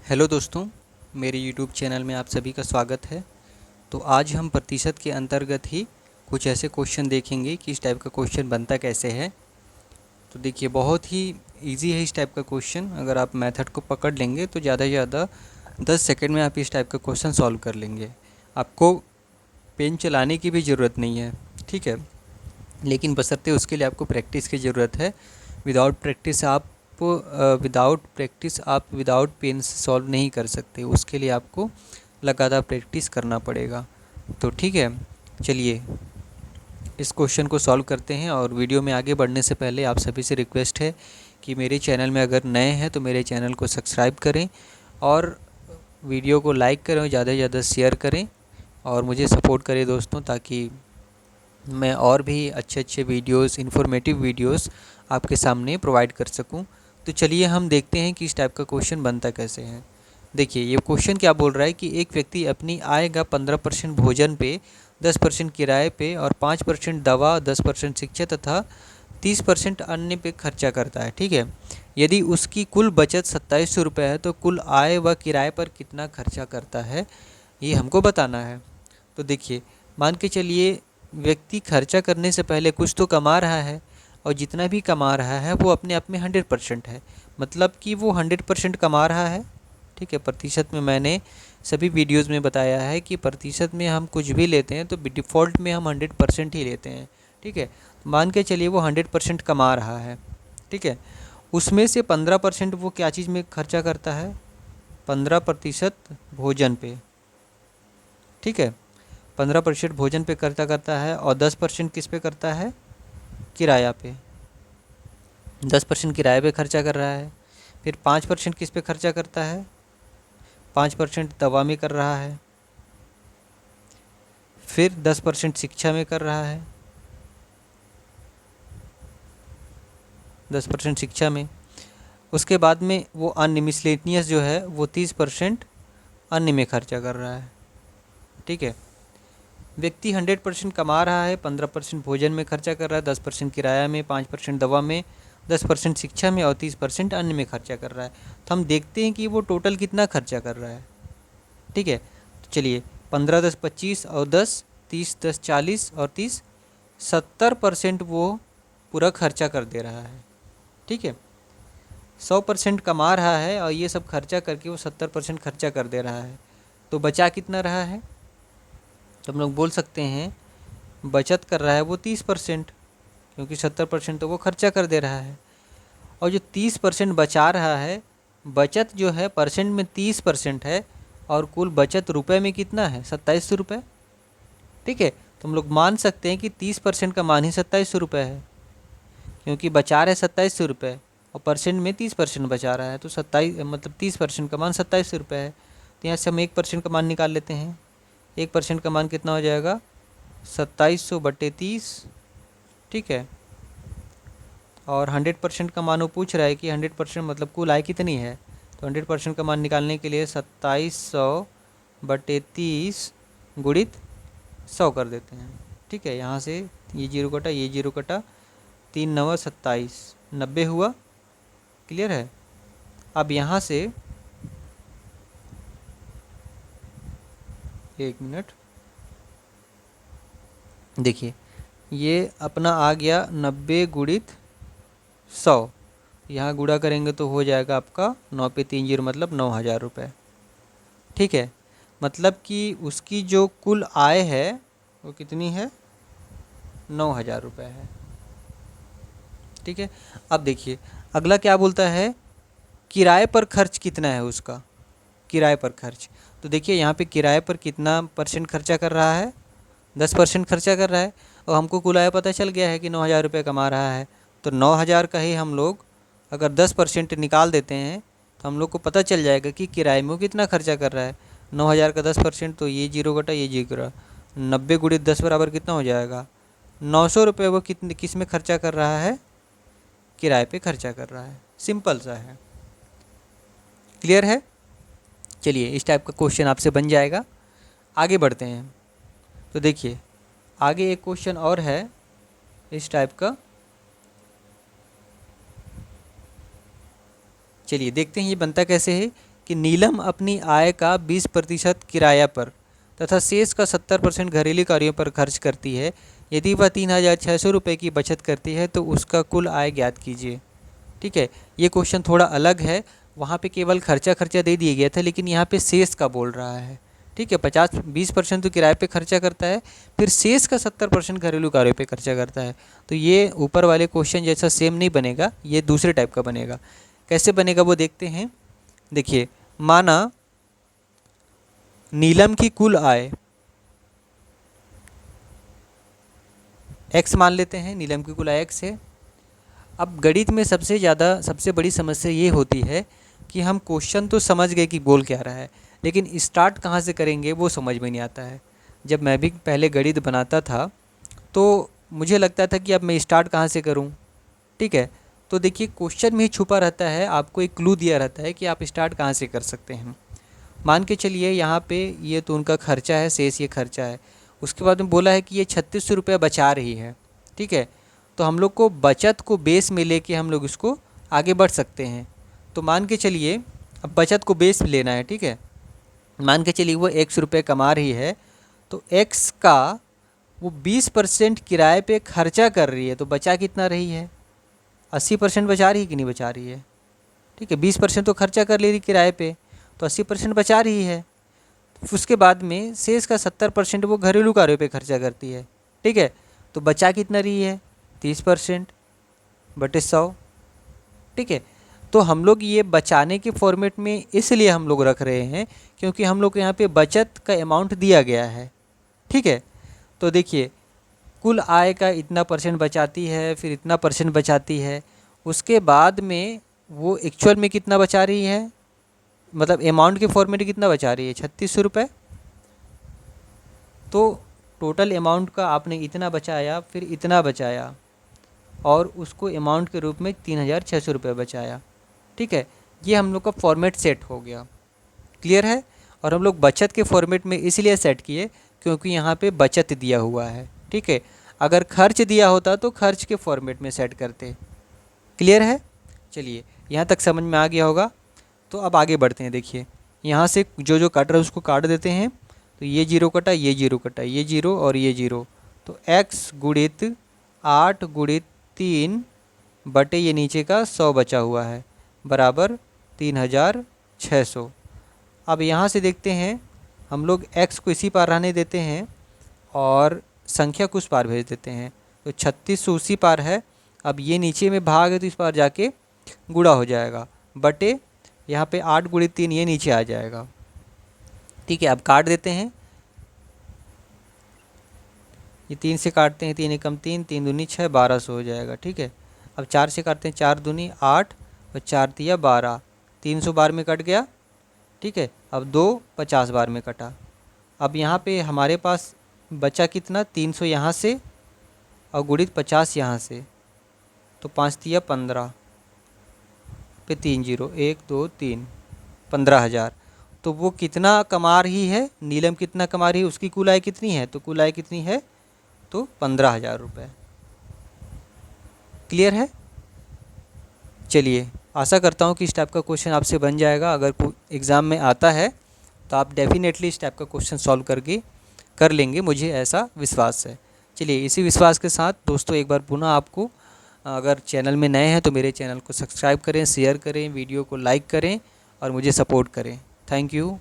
Hello दोस्तों, मेरे YouTube channel में आप सभी का स्वागत है। तो आज हम प्रतिशत के अंतर्गत ही कुछ ऐसे क्वेश्चन देखेंगे कि इस टाइप का क्वेश्चन बनता कैसे है। तो देखिए, बहुत ही इजी है इस टाइप का क्वेश्चन। अगर आप मेथड को पकड़ लेंगे तो ज़्यादा से ज़्यादा 10 सेकंड में आप इस टाइप का क्वेश्चन सॉल्व कर लेंगे। आपको पेन चलाने की भी ज़रूरत नहीं है, ठीक है। लेकिन बशर्ते उसके लिए आपको प्रैक्टिस की ज़रूरत है। विदाउट प्रैक्टिस आप विदाउट पेन से सॉल्व नहीं कर सकते। उसके लिए आपको लगातार प्रैक्टिस करना पड़ेगा। तो ठीक है, चलिए इस क्वेश्चन को सॉल्व करते हैं। और वीडियो में आगे बढ़ने से पहले आप सभी से रिक्वेस्ट है कि मेरे चैनल में अगर नए हैं तो मेरे चैनल को सब्सक्राइब करें और वीडियो को लाइक करें और ज़्यादा से ज़्यादा शेयर करें और मुझे सपोर्ट करें दोस्तों, ताकि मैं और भी अच्छे अच्छे वीडियोस, इन्फॉर्मेटिव वीडियोस आपके सामने प्रोवाइड कर सकूं। तो चलिए हम देखते हैं कि इस टाइप का क्वेश्चन बनता कैसे है। देखिए, ये क्वेश्चन क्या बोल रहा है कि एक व्यक्ति अपनी आय का 15% भोजन पे, 10% किराए पे और 5% दवा, 10% शिक्षा तथा 30% अन्य पे खर्चा करता है, ठीक है। यदि उसकी कुल बचत 2700 रुपये है तो कुल आय व किराए पर कितना खर्चा करता है, ये हमको बताना है। तो देखिए, मान के चलिए व्यक्ति खर्चा करने से पहले कुछ तो कमा रहा है, और जितना भी कमा रहा है वो अपने आप में 100% है। मतलब कि वो 100% कमा रहा है, ठीक है। प्रतिशत में मैंने सभी वीडियोस में बताया है कि प्रतिशत में हम कुछ भी लेते हैं तो डिफ़ॉल्ट में हम 100% ही लेते हैं, ठीक है। मान के चलिए वो 100% कमा रहा है, ठीक है। उसमें से 15% वो क्या चीज़ में खर्चा करता है, 15% भोजन पे, ठीक है। 15% भोजन पे खर्चा करता है और 10% किस पे करता है, किराया पे। 10% किराए पे खर्चा कर रहा है। फिर 5% किस पे खर्चा करता है, 5% दवा में कर रहा है। फिर 10% शिक्षा में कर रहा है, 10% शिक्षा में। उसके बाद में वो अन्य मिसलेनियस जो है वो 30% अन्य में खर्चा कर रहा है, ठीक है। व्यक्ति 100% कमा रहा है, 15% भोजन में खर्चा कर रहा है, 10% किराया में, 5% दवा में, 10% शिक्षा में और 30% अन्य में खर्चा कर रहा है। तो हम देखते हैं कि वो टोटल कितना खर्चा कर रहा है, ठीक है। तो चलिए, 15 10 25 और 10 30, 10 40 और 30 70% वो पूरा खर्चा कर दे रहा है, ठीक है। 100% कमा रहा है और ये सब खर्चा करके वो 70% खर्चा कर दे रहा है। तो बचा कितना रहा है, तो हम लोग बोल सकते हैं बचत कर रहा है वो 30%, क्योंकि 70% तो वो खर्चा कर दे रहा है। और जो 30% बचा रहा है, बचत जो है परसेंट में 30% है और कुल बचत रुपए में कितना है, 2700 रुपये, ठीक है। तो हम लोग मान सकते हैं कि 30% का मान ही 2700 रुपये है, क्योंकि बचा रहे 2700 रुपये और परसेंट में 30% बचा रहा है। तो 30% का मान 2700 रुपये है। तो यहाँ से हम 1% का मान निकाल लेते हैं। 1% का मान कितना हो जाएगा, 2700/30, ठीक है। और 100% का मान वो पूछ रहा है कि 100% मतलब कुल आय कितनी है। तो 100% का मान निकालने के लिए 2700/30 गुणित 100 कर देते हैं, ठीक है। यहाँ से ये जीरो कटा, ये जीरो कटा, 3 9 27, 90 हुआ। क्लियर है। अब यहाँ से 1 मिनट, देखिए ये अपना आ गया 90 गुणित 100। यहाँ गुणा करेंगे तो हो जाएगा आपका 9 पे 3 जीरो, मतलब 9000 रुपये, ठीक है। मतलब कि उसकी जो कुल आय है वो कितनी है, 9000 रुपये है, ठीक है। अब देखिए अगला क्या बोलता है, किराए पर खर्च कितना है उसका, किराए पर खर्च। तो देखिए यहाँ पे किराए पर कितना परसेंट खर्चा कर रहा है, 10% खर्चा कर रहा है। और हमको कुल आय पता चल गया है कि 9000 रुपये कमा रहा है। तो 9000 का ही हम लोग अगर 10% निकाल देते हैं तो हम लोग को पता चल जाएगा कि किराए में वो कितना खर्चा कर रहा है। 9000 का 10%, तो ये जीरो घटा ये जीरो, 90 गुणित 10 बराबर कितना हो जाएगा, 900 रुपये वो कितने किस में खर्चा कर रहा है, किराए पे खर्चा कर रहा है। सिंपल सा है। क्लियर है। चलिए इस टाइप का क्वेश्चन आपसे बन जाएगा। आगे बढ़ते हैं। तो देखिए आगे एक क्वेश्चन और है इस टाइप का। चलिए देखते हैं ये बनता कैसे है कि नीलम अपनी आय का 20% किराया पर तथा शेष का 70% घरेलू कार्यों पर खर्च करती है। यदि वह 3600 रुपये की बचत करती है तो उसका कुल आय ज्ञात कीजिए। ठीक है, ये क्वेश्चन थोड़ा अलग है। वहाँ पे केवल खर्चा दे दिया गया था, लेकिन यहाँ पे शेष का बोल रहा है। ठीक है, 20% तो किराए पे खर्चा करता है, फिर शेष का 70% घरेलू कार्यों पे खर्चा करता है। तो ये ऊपर वाले क्वेश्चन जैसा सेम नहीं बनेगा, ये दूसरे टाइप का बनेगा। कैसे बनेगा वो देखते हैं। देखिए, माना नीलम की कुल आय x मान लेते हैं, नीलम की कुल आय x है। अब गणित में सबसे बड़ी समस्या ये होती है कि हम क्वेश्चन तो समझ गए कि बोल क्या रहा है, लेकिन स्टार्ट कहाँ से करेंगे वो समझ में नहीं आता है। जब मैं भी पहले गणित बनाता था तो मुझे लगता था कि अब मैं स्टार्ट कहाँ से करूँ। ठीक है, तो देखिए क्वेश्चन में ही छुपा रहता है, आपको एक क्लू दिया रहता है कि आप स्टार्ट कहाँ से कर सकते हैं। मान के चलिए यहाँ पे ये तो उनका खर्चा है, शेष ये खर्चा है। उसके बाद में बोला है कि ये 3600 रुपये बचा रही है। ठीक है, तो हम लोग को बचत को बेस में लेके हम लोग इसको आगे बढ़ सकते हैं। तो मान के चलिए अब बचत को बेस में लेना है। ठीक है, मान के चलिए वो 100 रुपये कमा रही है, तो x का वो 20% किराए पे खर्चा कर रही है, तो बचा कितना रही है? 80% बचा रही है कि नहीं बचा रही है? ठीक है, 20% तो खर्चा कर ले रही किराए पे, तो 80% बचा रही है। उसके बाद में शेष का 70% वो घरेलू कार्यों पे खर्चा करती है। ठीक है, तो बचा कितना रही है? 30% बटे 100। ठीक है, तो हम लोग ये बचाने के फॉर्मेट में इसलिए हम लोग रख रहे हैं क्योंकि हम लोग को यहाँ पे बचत का अमाउंट दिया गया है। ठीक है, तो देखिए कुल आय का इतना % बचाती है, फिर इतना % बचाती है। उसके बाद में वो एक्चुअल में कितना बचा रही है, मतलब अमाउंट के फॉर्मेट कितना बचा रही है? 3600 रुपये। तो टोटल अमाउंट का आपने इतना बचाया, फिर इतना बचाया, और उसको अमाउंट के रूप में 3600 रुपये बचाया। ठीक है, ये हम लोग का फॉर्मेट सेट हो गया। क्लियर है? और हम लोग बचत के फॉर्मेट में इसलिए सेट किए क्योंकि यहाँ पे बचत दिया हुआ है। ठीक है, अगर खर्च दिया होता तो खर्च के फॉर्मेट में सेट करते। क्लियर है? चलिए, यहाँ तक समझ में आ गया होगा। तो अब आगे बढ़ते हैं। देखिए यहाँ से जो जो काट रहा है उसको काट देते हैं। तो ये जीरो कटा, ये जीरो कटा, ये जीरो और ये जीरो। तो x गुणित 8 गुणित 3 बटे ये नीचे का 100 बचा हुआ है, बराबर 3600। अब यहाँ से देखते हैं, हम लोग x को इसी पार रहने देते हैं और संख्या को उस पार भेज देते हैं। तो 3600 उसी पार है। अब ये नीचे में भाग है तो इस पार जाके गुणा हो जाएगा, बटे यहाँ पे 8 गुणित 3 ये नीचे आ जाएगा। ठीक है, अब काट देते हैं। ये 3 से काटते हैं, 3 एकम 3, 3 दूनी 6, 1200 हो जाएगा। ठीक है, अब 4 से काटते हैं, 4 दूनी 8 और 4 तिया 12, 300 बार में कट गया। ठीक है, अब 2 50 बार में कटा। अब यहाँ पे हमारे पास बचा कितना? 300 यहाँ से और गुणित 50 यहाँ से, तो 5 तिया 15 पे 3 जीरो, 1 2 3, 15,000। तो वो कितना कमा रही है? नीलम कितना कमा रही है? उसकी कुल आय कितनी है? तो कुल आय कितनी है? तो 15,000 रुपये। क्लियर है? चलिए, आशा करता हूँ कि इस टाइप का क्वेश्चन आपसे बन जाएगा। अगर एग्ज़ाम में आता है तो आप डेफिनेटली इस टाइप का क्वेश्चन सॉल्व कर लेंगे, मुझे ऐसा विश्वास है। चलिए, इसी विश्वास के साथ दोस्तों एक बार पुनः आपको, अगर चैनल में नए हैं तो मेरे चैनल को सब्सक्राइब करें, शेयर करें, वीडियो को लाइक करें और मुझे सपोर्ट करें। Thank you.